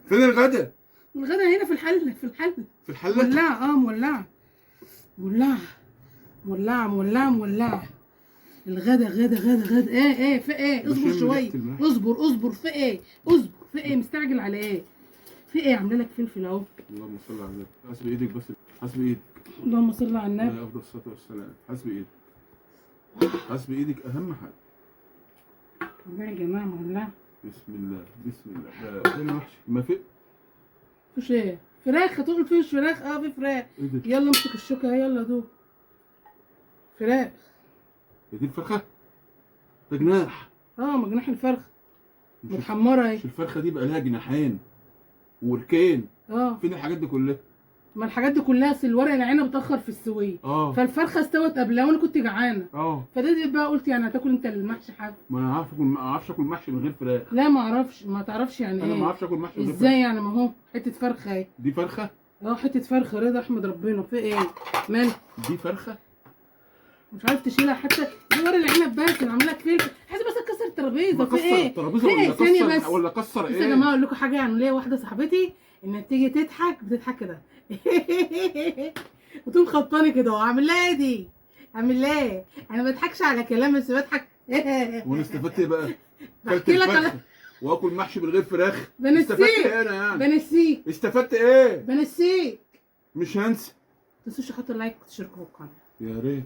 فين الغدا؟ الغدا هنا في الحل في الحله. مولعه مولعه. الغدا غدا ايه في ايه؟ اصبر بشم شويه، ريحة المحشي. اصبر في ايه؟ في ايه مستعجل على ايه؟ في ايه؟ عامله لك فلفل اهو. اللهم صل على النبي. حاسب ايدك بس. حاسب ايدك. اللهم صل على النبي. عليه افضل الصلاه والسلام. حاسب ايدك. حاسب ايدك اهم حاجه. والله يا جماعه مولعه. بسم الله بسم الله. ده فين المحشي؟ ما في. فيش ايه؟ فراخ هتقول فيش فراخ؟ اه في فراخ. ايه ده؟ يلا امسك الشوكه يلا دوق. فراخ. هي دي الفرخه؟ ده جناح. اه مجناح الفرخ مش متحمره اهي. مش الفرخه دي بقى لها جناحين وركين. اه فين الحاجات دي كلها؟ ما الحاجات دي كلها اصل الورق العنب اتاخر في السويه. فالفرخه استوت قبلها وانا كنت جعانه. فده بقى قلت يعني هتاكل انت المحشي حاجه. ما انا عارف اكل، ما اعرفش اكل محشي من غير فراخ. لا ما اعرفش، ما تعرفش يعني انا ايه. ما اعرفش اكل محشي من غير ازاي فراخ. يعني؟ ما هو حته فرخه اهي. دي فرخه؟ حته فرخه رضا احمد ربنا. في ايه؟ مال؟ دي فرخه؟ مش عارف تشيلها حتى. دي ورق العنب بس انا عامل لك فلفل. حاسس بس اكسر الترابيزه. في كسر ايه؟ الترابيزه في ولا ايه؟ ثانيه كسر بس. ولا كسر بس ايه؟ يا جماعه اقول لكم حاجه. يعني ليا واحده صاحبتي انها تيجي تضحك بتضحك كده وتقوم خبطاني كده واعمل لها ايه دي؟ اعمل لها ايه؟ انا ما بضحكش على كلام بس بضحك وانا استفدت ايه بقى؟ بحكي لك الفرخة واكل محشي من غير فراخ. بنسيك. استفدت ايه انا يعني؟ بنسيك. استفدت ايه؟ بنسيك. مش هنسى. ما تنسوش تحطوا لايك وتشتركوا في القناه. يا ريت.